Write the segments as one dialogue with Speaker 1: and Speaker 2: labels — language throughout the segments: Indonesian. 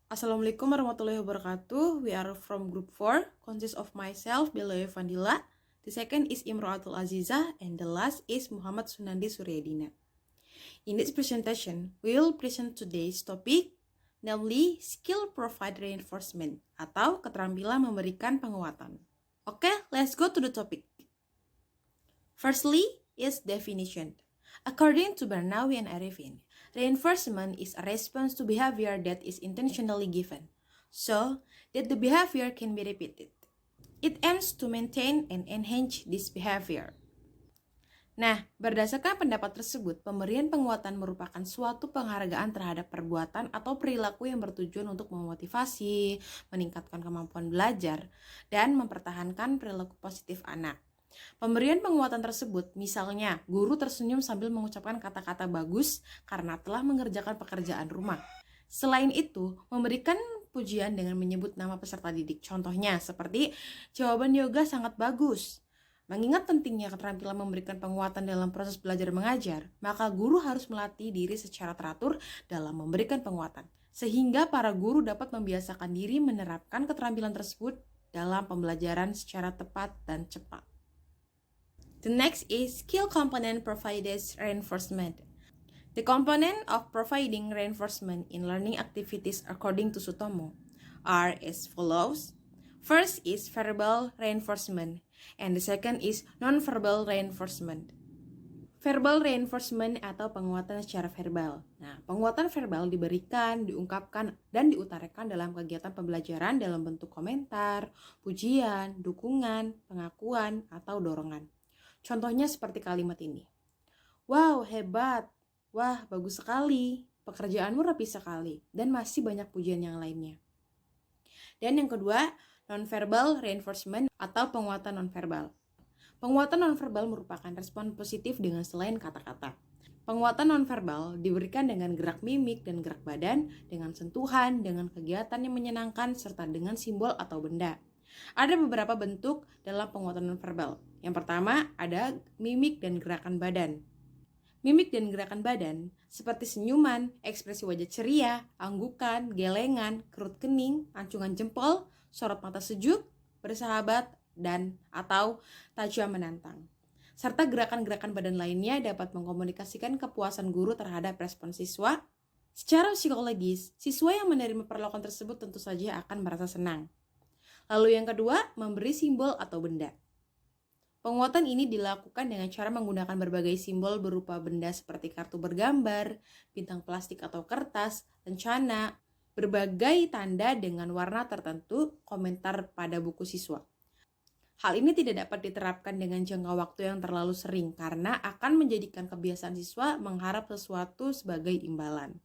Speaker 1: Assalamualaikum warahmatullahi wabarakatuh. We are from group 4, consists of myself, Beloy Fandila. The second is Imro'atul Aziza, and the last is Muhammad Sunandi Suryadina. In this presentation, we will present today's topic, namely skill provide reinforcement, atau keterampilan memberikan penguatan. Okay, let's go to the topic. Firstly is definition. According to Bernawi and Arifin, reinforcement is a response to behavior that is intentionally given, so that the behavior can be repeated. It aims to maintain and enhance this behavior. Nah, berdasarkan pendapat tersebut, pemberian penguatan merupakan suatu penghargaan terhadap perbuatan atau perilaku yang bertujuan untuk memotivasi, meningkatkan kemampuan belajar, dan mempertahankan perilaku positif anak. Pemberian penguatan tersebut, misalnya guru tersenyum sambil mengucapkan kata-kata bagus karena telah mengerjakan pekerjaan rumah. Selain itu, memberikan pujian dengan menyebut nama peserta didik. Contohnya seperti, jawaban yoga sangat bagus. Mengingat pentingnya keterampilan memberikan penguatan dalam proses belajar mengajar, maka guru harus melatih diri secara teratur dalam memberikan penguatan, sehingga para guru dapat membiasakan diri menerapkan keterampilan tersebut dalam pembelajaran secara tepat dan cepat. The next is skill component provides reinforcement. The component of providing reinforcement in learning activities according to Sutomo are as follows. First is verbal reinforcement, and the second is non-verbal reinforcement. Verbal reinforcement atau penguatan secara verbal. Nah, penguatan verbal diberikan, diungkapkan, dan diutarakan dalam kegiatan pembelajaran dalam bentuk komentar, pujian, dukungan, pengakuan, atau dorongan. Contohnya seperti kalimat ini. Wow, hebat. Wah, bagus sekali. Pekerjaanmu rapi sekali. Dan masih banyak pujian yang lainnya. Dan yang kedua, non-verbal reinforcement atau penguatan non-verbal. Penguatan non-verbal merupakan respon positif dengan selain kata-kata. Penguatan non-verbal diberikan dengan gerak mimik dan gerak badan, dengan sentuhan, dengan kegiatan yang menyenangkan, serta dengan simbol atau benda. Ada beberapa bentuk dalam penguatan non-verbal. Yang pertama, ada mimik dan gerakan badan. Mimik dan gerakan badan seperti senyuman, ekspresi wajah ceria, anggukan, gelengan, kerut kening, ancungan jempol, sorot mata sejuk, bersahabat, dan atau tajam menantang. Serta gerakan-gerakan badan lainnya dapat mengkomunikasikan kepuasan guru terhadap respon siswa. Secara psikologis, siswa yang menerima perlakuan tersebut tentu saja akan merasa senang. Lalu yang kedua, memberi simbol atau benda. Penguatan ini dilakukan dengan cara menggunakan berbagai simbol berupa benda seperti kartu bergambar, bintang plastik atau kertas, lencana, berbagai tanda dengan warna tertentu, komentar pada buku siswa. Hal ini tidak dapat diterapkan dengan jangka waktu yang terlalu sering karena akan menjadikan kebiasaan siswa mengharap sesuatu sebagai imbalan.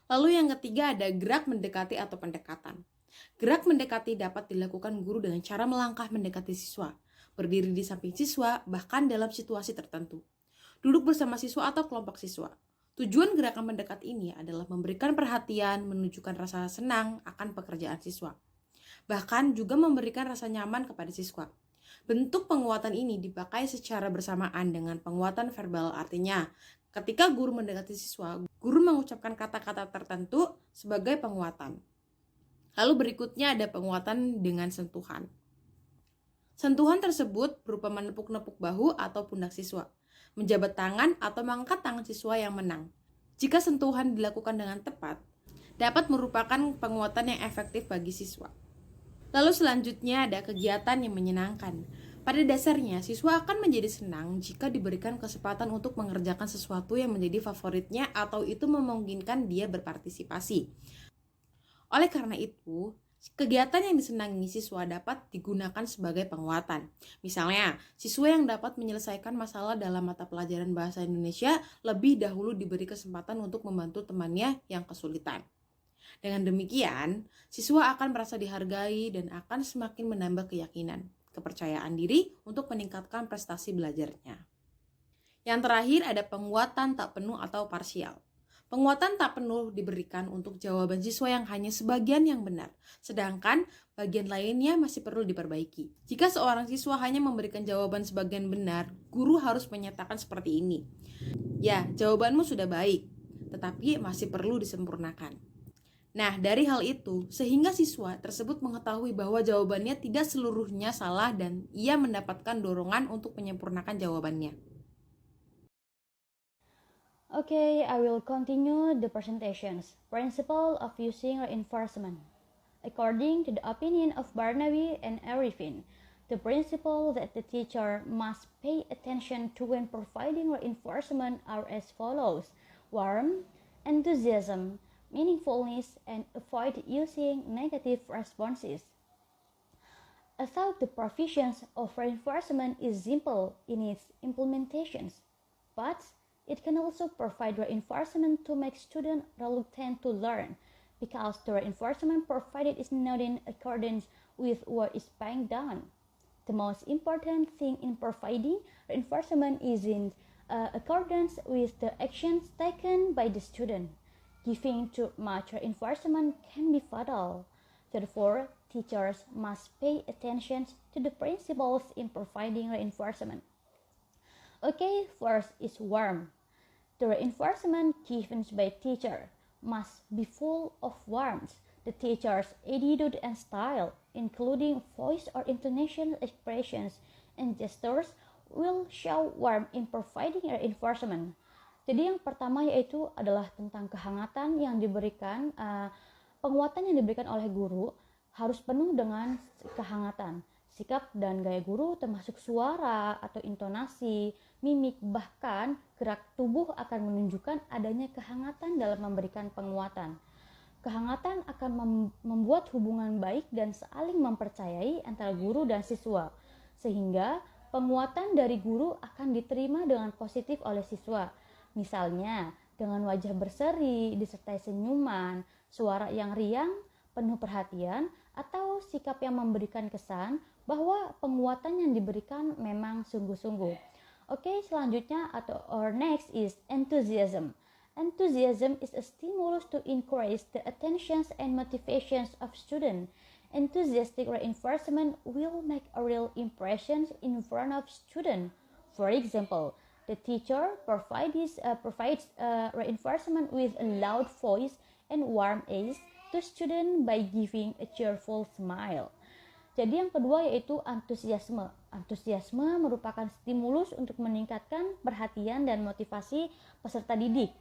Speaker 1: Lalu yang ketiga ada gerak mendekati atau pendekatan. Gerak mendekati dapat dilakukan guru dengan cara melangkah mendekati siswa, berdiri di samping siswa, bahkan dalam situasi tertentu. Duduk bersama siswa atau kelompok siswa. Tujuan gerakan mendekat ini adalah memberikan perhatian, menunjukkan rasa senang akan pekerjaan siswa. Bahkan juga memberikan rasa nyaman kepada siswa. Bentuk penguatan ini dipakai secara bersamaan dengan penguatan verbal, artinya ketika guru mendekati siswa, guru mengucapkan kata-kata tertentu sebagai penguatan. Lalu berikutnya ada penguatan dengan sentuhan. Sentuhan tersebut berupa menepuk-nepuk bahu atau pundak siswa, menjabat tangan atau mengangkat tangan siswa yang menang. Jika sentuhan dilakukan dengan tepat, dapat merupakan penguatan yang efektif bagi siswa. Lalu selanjutnya ada kegiatan yang menyenangkan. Pada dasarnya, siswa akan menjadi senang jika diberikan kesempatan untuk mengerjakan sesuatu yang menjadi favoritnya atau itu memungkinkan dia berpartisipasi. Oleh karena itu, kegiatan yang disenangi siswa dapat digunakan sebagai penguatan. Misalnya, siswa yang dapat menyelesaikan masalah dalam mata pelajaran bahasa Indonesia lebih dahulu diberi kesempatan untuk membantu temannya yang kesulitan. Dengan demikian, siswa akan merasa dihargai dan akan semakin menambah keyakinan, kepercayaan diri untuk meningkatkan prestasi belajarnya. Yang terakhir ada penguatan tak penuh atau parsial. Penguatan tak penuh diberikan untuk jawaban siswa yang hanya sebagian yang benar, sedangkan bagian lainnya masih perlu diperbaiki. Jika seorang siswa hanya memberikan jawaban sebagian benar, guru harus menyatakan seperti ini. Ya, jawabanmu sudah baik, tetapi masih perlu disempurnakan. Nah, dari hal itu, sehingga siswa tersebut mengetahui bahwa jawabannya tidak seluruhnya salah dan ia mendapatkan dorongan untuk menyempurnakan jawabannya.
Speaker 2: Okay, I will continue the presentations. Principle of using reinforcement. According to the opinion of Barnaby and Arifin, the principle that the teacher must pay attention to when providing reinforcement are as follows: warmth, enthusiasm, meaningfulness, and avoid using negative responses. Although the provisions of reinforcement is simple in its implementations, but it can also provide reinforcement to make students reluctant to learn, because the reinforcement provided is not in accordance with what is being done. The most important thing in providing reinforcement is in accordance with the actions taken by the student. Giving too much reinforcement can be fatal. Therefore, teachers must pay attention to the principles in providing reinforcement. Okay, first is warmth. The reinforcement given by teacher must be full of warmth. The teacher's attitude and style, including voice or intonation expressions and gestures, will show warmth in providing reinforcement. Jadi yang pertama yaitu adalah tentang kehangatan yang diberikan, penguatan yang diberikan oleh guru harus penuh dengan kehangatan. Sikap dan gaya guru termasuk suara atau intonasi, mimik, bahkan gerak tubuh akan menunjukkan adanya kehangatan dalam memberikan penguatan. Kehangatan akan membuat hubungan baik dan saling mempercayai antara guru dan siswa, sehingga penguatan dari guru akan diterima dengan positif oleh siswa. Misalnya, dengan wajah berseri disertai senyuman, suara yang riang, penuh perhatian, atau sikap yang memberikan kesan bahwa penguatan yang diberikan memang sungguh-sungguh. Oke, selanjutnya or next is enthusiasm. Enthusiasm is a stimulus to encourage the attentions and motivations of students. Enthusiastic reinforcement will make a real impression in front of students. For example, the teacher provides reinforcement with a loud voice and warm eyes to student by giving a cheerful smile. Jadi yang kedua yaitu antusiasme. Antusiasme merupakan stimulus untuk meningkatkan perhatian dan motivasi peserta didik.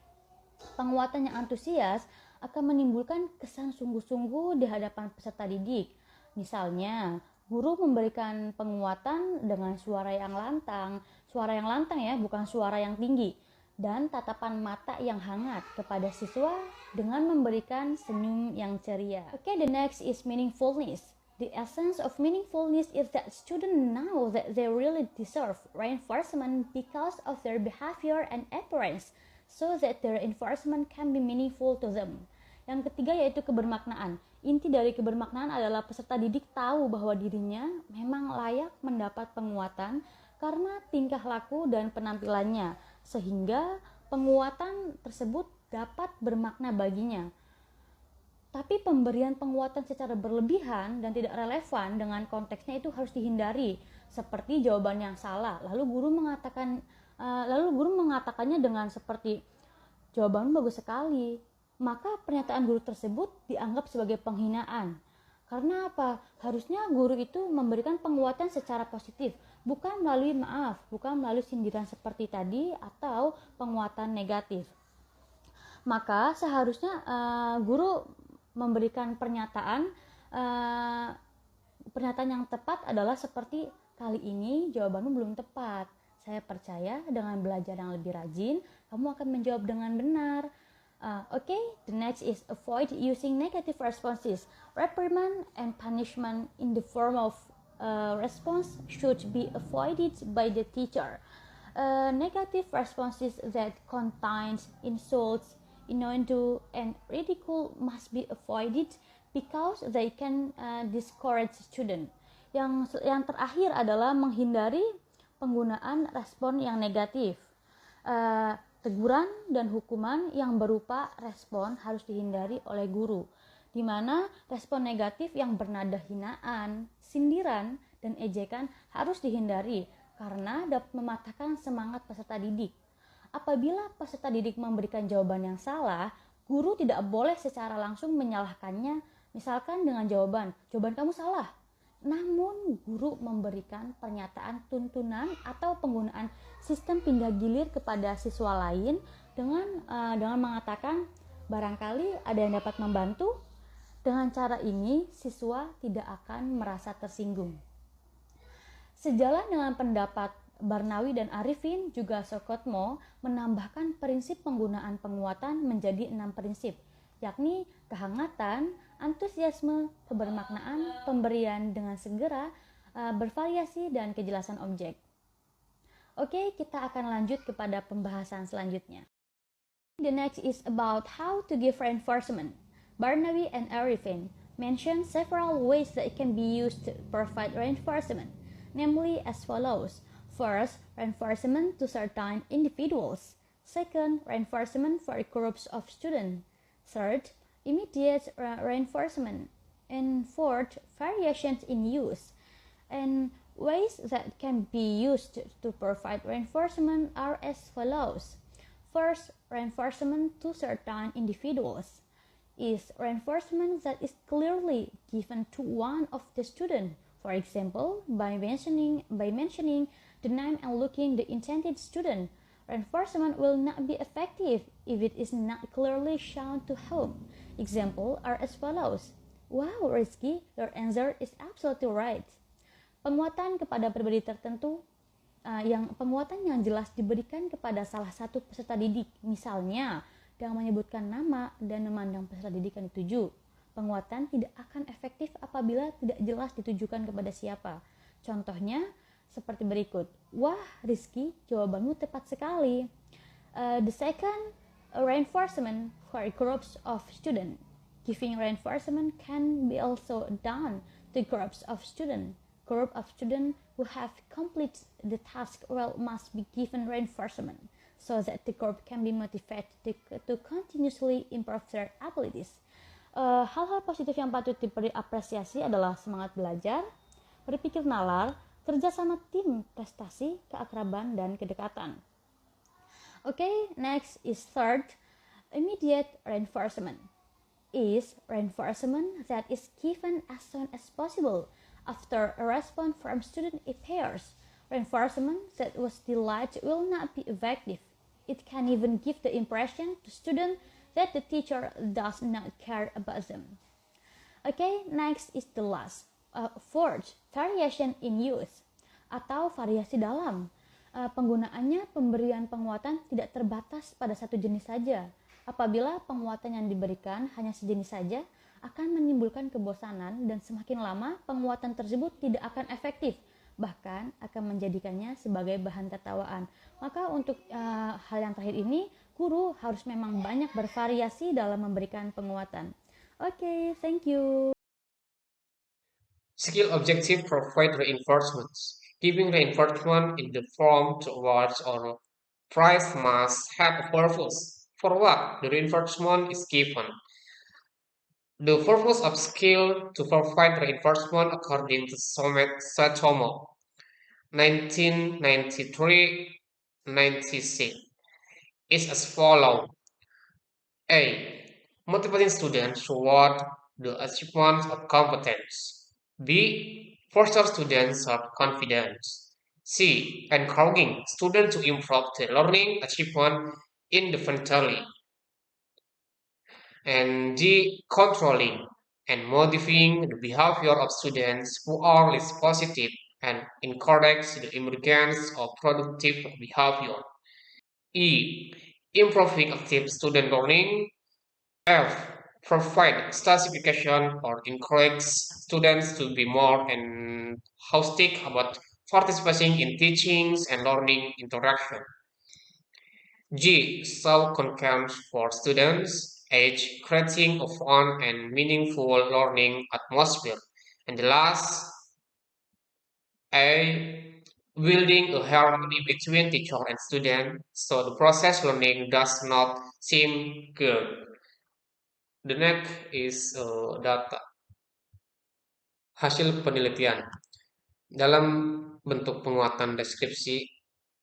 Speaker 2: Penguatan yang antusias akan menimbulkan kesan sungguh-sungguh di hadapan peserta didik. Misalnya, guru memberikan penguatan dengan suara yang lantang ya, bukan suara yang tinggi, dan tatapan mata yang hangat kepada siswa dengan memberikan senyum yang ceria. Okay, the next is meaningfulness. The essence of meaningfulness is that students know that they really deserve reinforcement because of their behavior and appearance, so that their reinforcement can be meaningful to them. Yang ketiga yaitu kebermaknaan. Inti dari kebermaknaan adalah peserta didik tahu bahwa dirinya memang layak mendapat penguatan karena tingkah laku dan penampilannya, sehingga penguatan tersebut dapat bermakna baginya. Tapi pemberian penguatan secara berlebihan dan tidak relevan dengan konteksnya itu harus dihindari, seperti jawaban yang salah. Lalu guru mengatakannya dengan seperti, jawabanmu bagus sekali. Maka pernyataan guru tersebut dianggap sebagai penghinaan. Karena apa? Harusnya guru itu memberikan penguatan secara positif, bukan melalui sindiran seperti tadi atau penguatan negatif. Maka seharusnya guru memberikan pernyataan yang tepat adalah seperti, kali ini jawabanmu belum tepat. Saya percaya dengan belajar yang lebih rajin, kamu akan menjawab dengan benar. Okay, the next is avoid using negative responses. Reprimand and punishment in the form of response should be avoided by the teacher. Negative responses that contains insults, innuendo, and ridicule must be avoided because they can discourage student. Yang terakhir adalah menghindari penggunaan respon yang negatif. Teguran dan hukuman yang berupa respon harus dihindari oleh guru, di mana respon negatif yang bernada hinaan, sindiran, dan ejekan harus dihindari karena dapat mematahkan semangat peserta didik. Apabila peserta didik memberikan jawaban yang salah, Guru tidak boleh secara langsung menyalahkannya, misalkan dengan jawaban kamu salah. Namun, guru memberikan pernyataan tuntunan atau penggunaan sistem pindah gilir kepada siswa lain dengan mengatakan barangkali ada yang dapat membantu. Dengan cara ini, siswa tidak akan merasa tersinggung. Sejalan dengan pendapat Barnawi dan Arifin, juga Sokotmo menambahkan prinsip penggunaan penguatan menjadi 6 prinsip, yakni kehangatan, antusiasme, kebermaknaan, pemberian dengan segera, bervariasi, dan kejelasan objek. Oke, kita akan lanjut kepada pembahasan selanjutnya. The next is about how to give reinforcement. Barnaby and Arifin mention several ways that it can be used to provide reinforcement, namely as follows. First, reinforcement to certain individuals. Second, reinforcement for groups of students. Third, immediate reinforcement. And fourth, variations in use. And ways that can be used to provide reinforcement are as follows. First, reinforcement to certain individuals is reinforcement that is clearly given to one of the student. For example, by mentioning the name and looking the intended student. Reinforcement will not be effective if it is not clearly shown to whom. Example are as follows. Wow, Rizky, your answer is absolutely right. Penguatan kepada pribadi tertentu penguatan yang jelas diberikan kepada salah satu peserta didik, misalnya dengan menyebutkan nama dan memandang peserta didik yang dituju. Penguatan tidak akan efektif apabila tidak jelas ditujukan kepada siapa. Contohnya seperti berikut. Wah, Rizky, jawabanmu tepat sekali. The second, reinforcement for groups of students. Giving reinforcement can be also done to groups of students. Group of students who have completed the task well must be given reinforcement, so that the group can be motivated to continuously improve their abilities. Hal-hal positif yang patut diberi apresiasi adalah semangat belajar, berpikir nalar, kerjasama tim, prestasi, keakraban, dan kedekatan. Okay, next is third, immediate reinforcement. Is reinforcement that is given as soon as possible after a response from student appears. Reinforcement that was delayed will not be effective. It can even give the impression to students that the teacher does not care about them. Okay, next is the last. Fourth, variation in use atau variasi dalam. Penggunaannya pemberian penguatan tidak terbatas pada satu jenis saja. Apabila penguatan yang diberikan hanya sejenis saja, akan menimbulkan kebosanan dan semakin lama penguatan tersebut tidak akan efektif, bahkan akan menjadikannya sebagai bahan tertawaan. Maka untuk hal yang terakhir ini, guru harus memang banyak bervariasi dalam memberikan penguatan. Oke, thank you.
Speaker 3: Skill objective provide reinforcements. Giving reinforcement in the form to awards or prize must have a purpose. For what the reinforcement is given. The purpose of skill to provide reinforcement according to Satomo 1993-96 is as follows. A. Motivating students toward the achievement of competence. B. Foster students of confidence. C. Encouraging students to improve their learning achievement independently. And D. Controlling and modifying the behavior of students who are less positive and encourage the emergence of productive behavior. E. Improving active student learning. F. Provide classification or encourage students to be more enthusiastic about participating in teachings and learning interaction. G. Show content for students. H. Creating a fun and meaningful learning atmosphere. And the last, A. Building a harmony between teacher and student so the process learning does not seem good. The next is data. Hasil penelitian. Dalam bentuk penguatan deskripsi,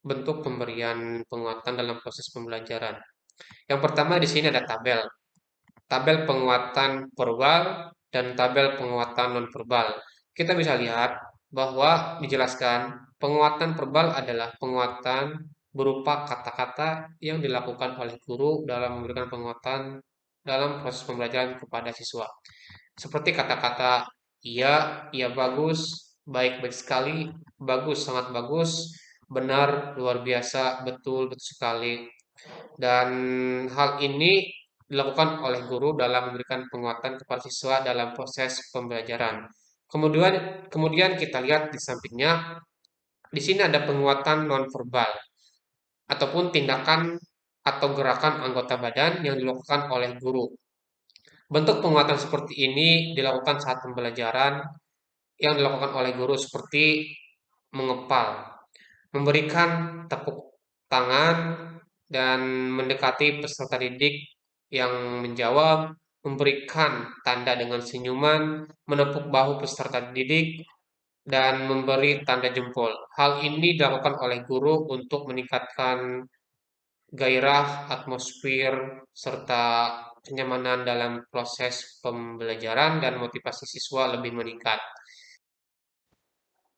Speaker 3: bentuk pemberian penguatan dalam proses pembelajaran. Yang pertama di sini ada tabel. tabel penguatan verbal dan tabel penguatan nonverbal. Kita bisa lihat bahwa dijelaskan penguatan verbal adalah penguatan berupa kata-kata yang dilakukan oleh guru dalam memberikan penguatan dalam proses pembelajaran kepada siswa. Seperti kata-kata iya, iya bagus, baik baik sekali, bagus sangat bagus, benar luar biasa, betul betul sekali. Dan hal ini dilakukan oleh guru dalam memberikan penguatan kepada siswa dalam proses pembelajaran. Kemudian kemudian kita lihat di sampingnya, di sini ada penguatan nonverbal ataupun tindakan atau gerakan anggota badan yang dilakukan oleh guru. Bentuk penguatan seperti ini dilakukan saat pembelajaran yang dilakukan oleh guru seperti mengepal, memberikan tepuk tangan, dan mendekati peserta didik yang menjawab, memberikan tanda dengan senyuman, menepuk bahu peserta didik, dan memberi tanda jempol. Hal ini dilakukan oleh guru untuk meningkatkan gairah, atmosfer, serta kenyamanan dalam proses pembelajaran dan motivasi siswa lebih meningkat.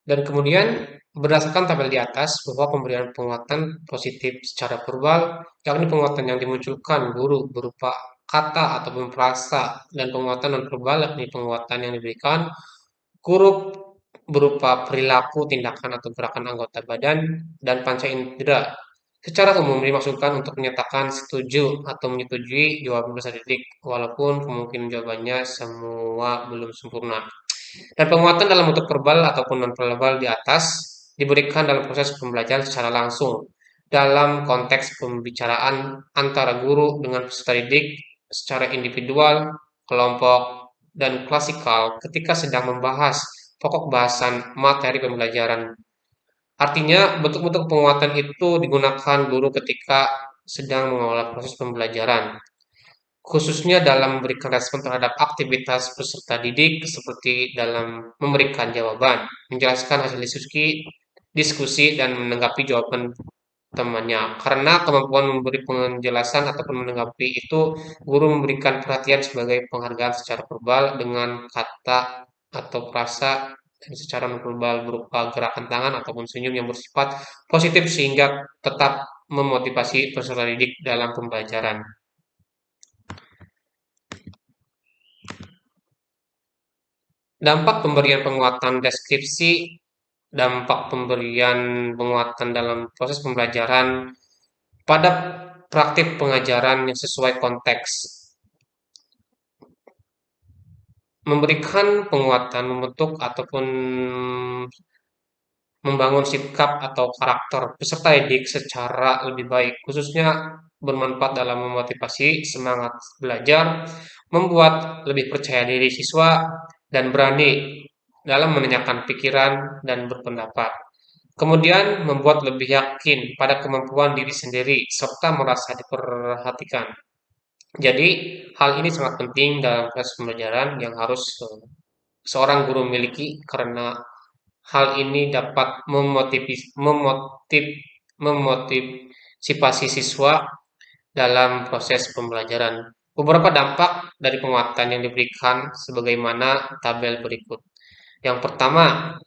Speaker 3: Dan kemudian berdasarkan tabel di atas bahwa pemberian penguatan positif secara verbal, yakni penguatan yang dimunculkan guru berupa kata ataupun frasa, dan penguatan non verbal yakni penguatan yang diberikan guru berupa perilaku, tindakan atau gerakan anggota badan dan panca indera. Secara umum dimaksudkan untuk menyatakan setuju atau menyetujui jawaban peserta didik, walaupun kemungkinan jawabannya semua belum sempurna. Dan penguatan dalam bentuk verbal ataupun non-verbal di atas diberikan dalam proses pembelajaran secara langsung dalam konteks pembicaraan antara guru dengan peserta didik secara individual, kelompok, dan klasikal ketika sedang membahas pokok bahasan materi pembelajaran. Artinya, bentuk-bentuk penguatan itu digunakan guru ketika sedang mengelola proses pembelajaran, khususnya dalam memberikan respon terhadap aktivitas peserta didik seperti dalam memberikan jawaban, menjelaskan hasil diskusi dan menanggapi jawaban temannya. Karena kemampuan memberi penjelasan ataupun menanggapi itu, guru memberikan perhatian sebagai penghargaan secara verbal dengan kata atau frasa, dan secara nonverbal berupa gerakan tangan ataupun senyum yang bersifat positif sehingga tetap memotivasi peserta didik dalam pembelajaran. Dampak pemberian penguatan deskripsi, dampak pemberian penguatan dalam proses pembelajaran pada praktik pengajaran yang sesuai konteks. Memberikan penguatan membentuk ataupun membangun sikap atau karakter peserta didik secara lebih baik, khususnya bermanfaat dalam memotivasi semangat belajar, membuat lebih percaya diri siswa, dan berani dalam menanyakan pikiran dan berpendapat. Kemudian membuat lebih yakin pada kemampuan diri sendiri serta merasa diperhatikan. Jadi, hal ini sangat penting dalam proses pembelajaran yang harus seorang guru miliki karena hal ini dapat memotivasi siswa dalam proses pembelajaran. Beberapa dampak dari penguatan yang diberikan sebagaimana tabel berikut. Yang pertama,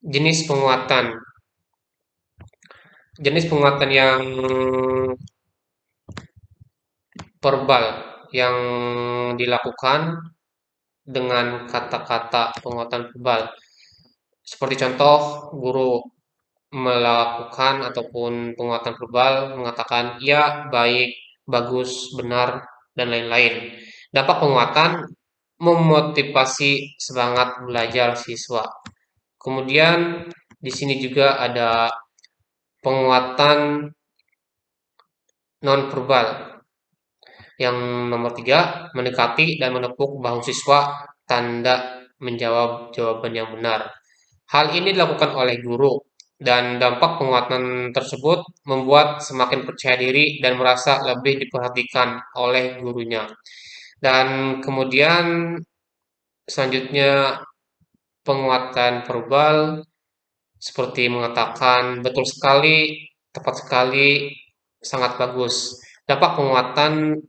Speaker 3: jenis penguatan. Jenis penguatan yang verbal yang dilakukan dengan kata-kata penguatan verbal. Seperti contoh, guru melakukan ataupun penguatan verbal mengatakan ya, baik, bagus, benar, dan lain-lain. Dampak penguatan memotivasi semangat belajar siswa. Kemudian di sini juga ada penguatan non-verbal. Yang nomor 3, mendekati dan menepuk bahu siswa, tanda menjawab jawaban yang benar. Hal ini dilakukan oleh guru, dan dampak penguatan tersebut membuat semakin percaya diri dan merasa lebih diperhatikan oleh gurunya. Dan kemudian selanjutnya penguatan verbal seperti mengatakan betul sekali, tepat sekali, sangat bagus. Dampak penguatan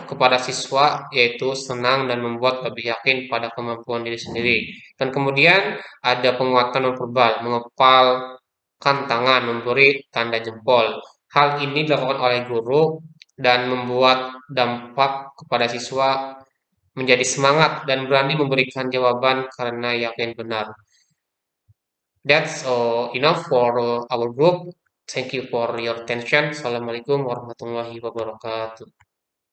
Speaker 3: kepada siswa, yaitu senang dan membuat lebih yakin pada kemampuan diri sendiri. Dan kemudian ada penguatan non-verbal, mengepalkan tangan, memberi tanda jempol. Hal ini dilakukan oleh guru dan membuat dampak kepada siswa menjadi semangat dan berani memberikan jawaban karena yakin benar. That's enough for our group. Thank you for your attention. Assalamualaikum warahmatullahi wabarakatuh.